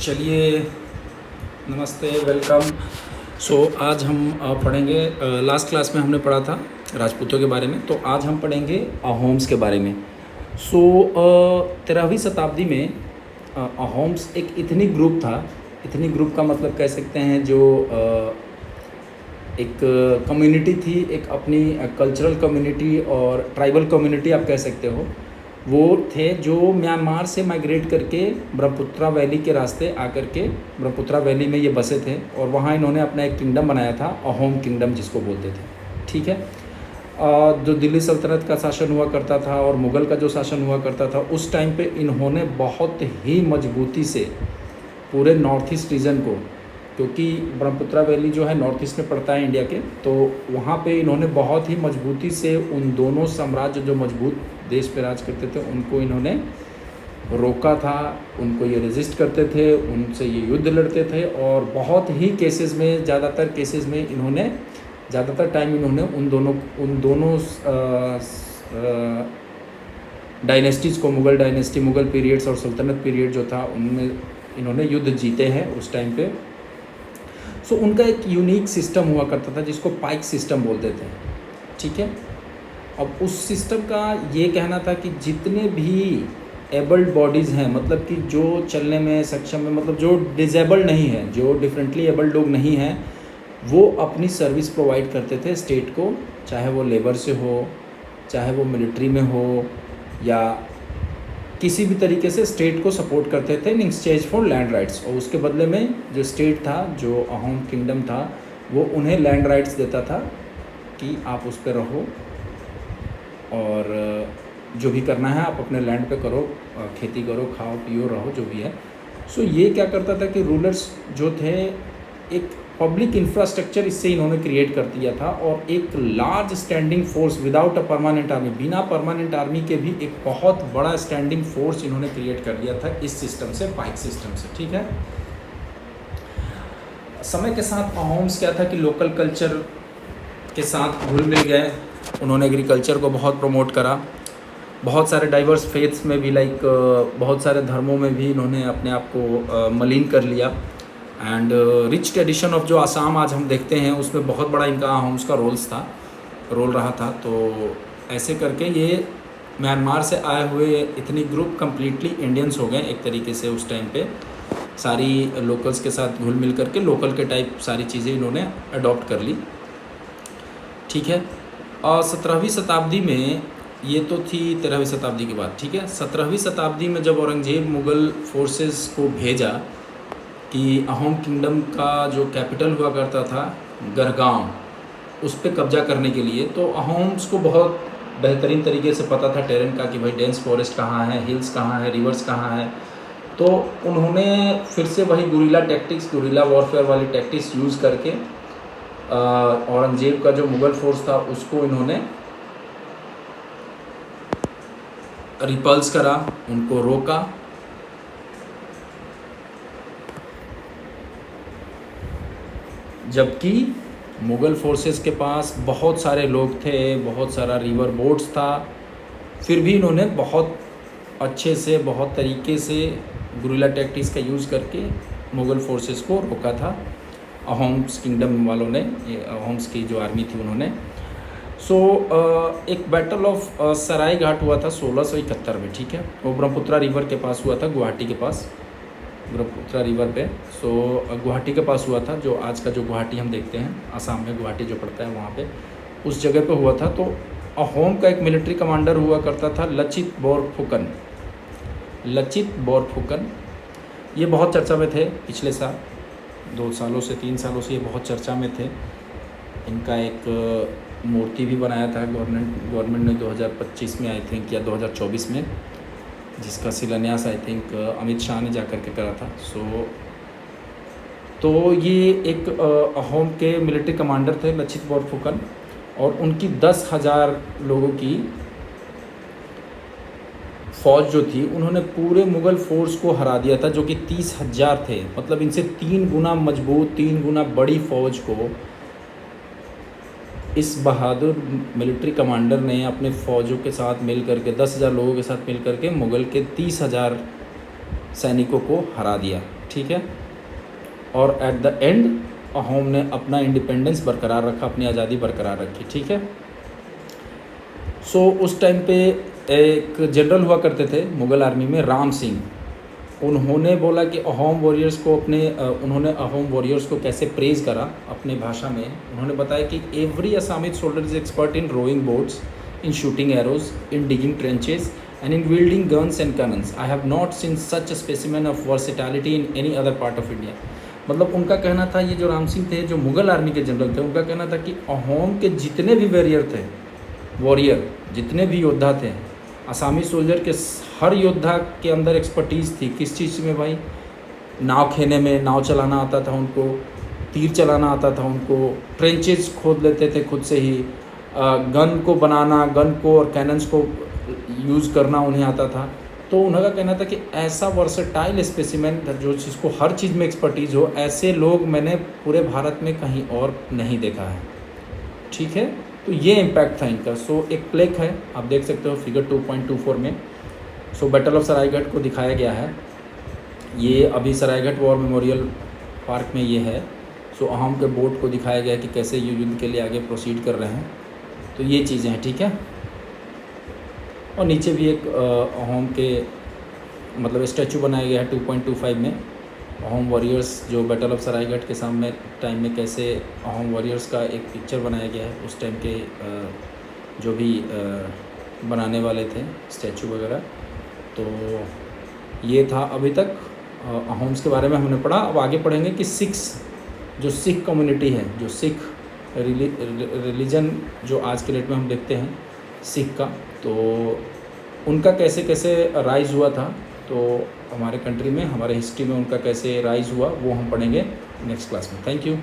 चलिए, नमस्ते, वेलकम। आज हम पढ़ेंगे। लास्ट क्लास में हमने पढ़ा था राजपूतों के बारे में, तो आज हम पढ़ेंगे अहोम्स के बारे में। 13वीं शताब्दी में अहोम्स एक इथनिक ग्रुप था। इथनिक ग्रुप का मतलब कह सकते हैं जो एक कम्युनिटी थी, एक अपनी कल्चरल कम्युनिटी और ट्राइबल कम्युनिटी आप कह सकते हो। वो थे जो म्यांमार से माइग्रेट करके ब्रह्मपुत्रा वैली के रास्ते आकर के ब्रह्मपुत्रा वैली में ये बसे थे और वहाँ इन्होंने अपना एक किंगडम बनाया था, अहोम किंगडम जिसको बोलते थे। ठीक है। जो दिल्ली सल्तनत का शासन हुआ करता था और मुग़ल का जो शासन हुआ करता था, उस टाइम पे इन्होंने बहुत ही मजबूती से पूरे नॉर्थ ईस्ट रीजन को, क्योंकि ब्रह्मपुत्रा वैली जो है नॉर्थ ईस्ट में पड़ता है इंडिया के, तो वहाँ पे इन्होंने बहुत ही मजबूती से उन दोनों साम्राज्य जो मजबूत देश पे राज करते थे उनको इन्होंने रोका था, उनको ये रेजिस्ट करते थे, उनसे ये युद्ध लड़ते थे और बहुत ही केसेस में, ज़्यादातर केसेस में इन्होंने ज़्यादातर टाइम इन्होंने उन दोनों डायनेस्टीज़ को, मुग़ल डायनेस्टी, मुग़ल पीरियड्स और सल्तनत पीरियड जो था उनमें इन्होंने युद्ध जीते हैं उस टाइम पे। उनका एक यूनिक सिस्टम हुआ करता था जिसको पाइक सिस्टम बोलते थे। ठीक है। अब उस सिस्टम का ये कहना था कि जितने भी एबल्ड बॉडीज़ हैं, मतलब कि जो चलने में सक्षम है, मतलब जो डिसेबल्ड नहीं है, जो डिफरेंटली एबल्ड लोग नहीं हैं, वो अपनी सर्विस प्रोवाइड करते थे स्टेट को, चाहे वो लेबर से हो, चाहे वो मिलिट्री में हो, या किसी भी तरीके से स्टेट को सपोर्ट करते थे in exchange for land rights. और उसके बदले में जो स्टेट था, जो अहोम किंगडम था, वो उन्हें लैंड राइट्स देता था कि आप उस पर रहो और जो भी करना है आप अपने लैंड पे करो, खेती करो, खाओ पियो, रहो, जो भी है। ये क्या करता था कि रूलर्स जो थे, एक पब्लिक इंफ्रास्ट्रक्चर इससे इन्होंने क्रिएट कर दिया था और एक large standing force without a permanent army, बिना परमानेंट आर्मी के भी एक बहुत बड़ा स्टैंडिंग फोर्स इन्होंने क्रिएट कर दिया था इस सिस्टम से, पाइक सिस्टम से। ठीक है। समय के साथ अहोम्स क्या था कि लोकल कल्चर के साथ घुल मिल गए। उन्होंने एग्रीकल्चर को बहुत प्रमोट करा, बहुत सारे डाइवर्स फेथ्स में भी, लाइक बहुत सारे धर्मों में भी इन्होंने अपने आप को मलीन कर लिया। एंड रिच ट्रेडिशन ऑफ जो आसाम आज हम देखते हैं, उसमें बहुत बड़ा इनका अहोम्स का रोल रहा था। तो ऐसे करके ये म्यांमार से आए हुए इतनी ग्रुप कम्प्लीटली इंडियंस हो गए एक तरीके से उस टाइम पे, सारी लोकल्स के साथ घुल मिल करके लोकल के टाइप सारी चीज़ें इन्होंने अडॉप्ट कर ली। ठीक है। और 17वीं शताब्दी में, ये तो थी 13वीं शताब्दी की बात। ठीक है। 17वीं शताब्दी में जब औरंगजेब मुग़ल फोर्सेस को भेजा कि अहोम किंगडम का जो कैपिटल हुआ करता था गढ़गांव, उस पर कब्जा करने के लिए, तो अहोम्स को बहुत बेहतरीन तरीके से पता था टेरेन का कि भाई डेंस फॉरेस्ट कहाँ है, हिल्स कहाँ है, रिवर्स कहाँ है। तो उन्होंने फिर से वही गुरिल्ला टैक्टिक्स, गुरिल्ला वॉरफेयर वाली टैक्टिक्स यूज़ करके औरंगजेब का जो मुग़ल फोर्स था उसको इन्होंने रिपल्स करा, उनको रोका। जबकि मुग़ल फोर्सेस के पास बहुत सारे लोग थे, बहुत सारा रिवर बोट्स था, फिर भी इन्होंने बहुत अच्छे से, बहुत तरीके से गुरिल्ला टैक्टिक्स का यूज़ करके मुग़ल फोर्सेस को रोका था अहोम्स किंगडम वालों ने, अहोम्स की जो आर्मी थी उन्होंने। एक बैटल ऑफ सराय घाट हुआ था 1671 में। ठीक है। वो ब्रह्मपुत्रा रिवर के पास हुआ था, गुवाहाटी के पास, ब्रह्मपुत्रा रिवर पे। गुवाहाटी के पास हुआ था, जो आज का जो गुवाहाटी हम देखते हैं, आसाम में गुवाहाटी जो पड़ता है वहाँ पे, उस जगह पे हुआ था। तो अहोम का एक मिलिट्री कमांडर हुआ करता था लचित बोरफुकन। लचित बोरफुकन ये बहुत चर्चा में थे पिछले साल, 2 सालों से 3 सालों से ये बहुत चर्चा में थे। इनका एक मूर्ति भी बनाया था गवर्नमेंट ने 2025 में, आई थिंक, या 2024 में, जिसका शिलान्यास आई थिंक अमित शाह ने जाकर के करा था। तो ये एक अहोम के मिलिट्री कमांडर थे लचित बोरफुकन, और उनकी 10,000 लोगों की फ़ौज जो थी, उन्होंने पूरे मुग़ल फ़ोर्स को हरा दिया था, जो कि 30,000 थे। मतलब इनसे 3 गुना मजबूत, 3 गुना बड़ी फ़ौज को इस बहादुर मिलिट्री कमांडर ने अपने फ़ौजों के साथ मिल करके, 10,000 लोगों के साथ मिल करके मुग़ल के 30,000 सैनिकों को हरा दिया, ठीक है। और एट द एंड अहोम ने अपना इंडिपेंडेंस बरकरार रखा, अपनी आज़ादी बरकरार रखी, ठीक है। सो उस टाइम पे एक जनरल हुआ करते थे मुग़ल आर्मी में, राम सिंह। उन्होंने बोला कि अहोम वॉरियर्स को उन्होंने अहोम वॉरियर्स को कैसे प्रेज़ करा अपने भाषा में। उन्होंने बताया कि every Assamese soldier is expert in rowing boats, in shooting arrows, in digging trenches and in wielding guns and cannons. I have not seen such a specimen of versatility in any other part of India. मतलब उनका कहना था, ये जो राम सिंह थे, जो Mughal army के general थे, उनका कहना था कि अहोम के जितने भी वॉरियर जितने भी योद्धा थे, असामी सोल्जर के हर योद्धा के अंदर एक्सपर्टीज़ थी। किस चीज़ में भाई? नाव खेने में, नाव चलाना आता था उनको, तीर चलाना आता था उनको, ट्रेंचेस खोद लेते थे खुद से ही, गन को बनाना, गन को और कैनन्स को यूज़ करना उन्हें आता था। तो उनका कहना था कि ऐसा वर्सेटाइल स्पेसिमेन जो जिसको हर चीज़ में एक्सपर्टीज़ हो, ऐसे लोग मैंने पूरे भारत में कहीं और नहीं देखा है, ठीक है। तो ये इम्पैक्ट था इनका। सो एक प्लेक है, आप देख सकते हो फिगर 2.24 में। सो बैटल ऑफ सरायघाट को दिखाया गया है। ये अभी सरायघाट वॉर मेमोरियल पार्क में ये है। सो अहोम के बोट को दिखाया गया कि कैसे ये युद्ध के लिए आगे प्रोसीड कर रहे हैं। तो ये चीज़ें हैं, ठीक है। और नीचे भी एक अहोम के मतलब स्टैचू बनाया गया है 2.25 में। अहोम वॉरियर्स जो बैटल ऑफ सरायघाट के सामने टाइम में कैसे अहोम वॉरियर्स का एक पिक्चर बनाया गया है, उस टाइम के जो भी बनाने वाले थे स्टैचू वगैरह। तो ये था अभी तक अहोम्स के बारे में हमने पढ़ा। अब आगे पढ़ेंगे कि जो सिख कम्युनिटी है, जो सिख रिलीजन जो आज के डेट में हम देखते हैं सिख का, तो उनका कैसे कैसे राइज़ हुआ था, तो हमारे कंट्री में, हमारे हिस्ट्री में उनका कैसे राइज़ हुआ, वो हम पढ़ेंगे नेक्स्ट क्लास में। Thank you.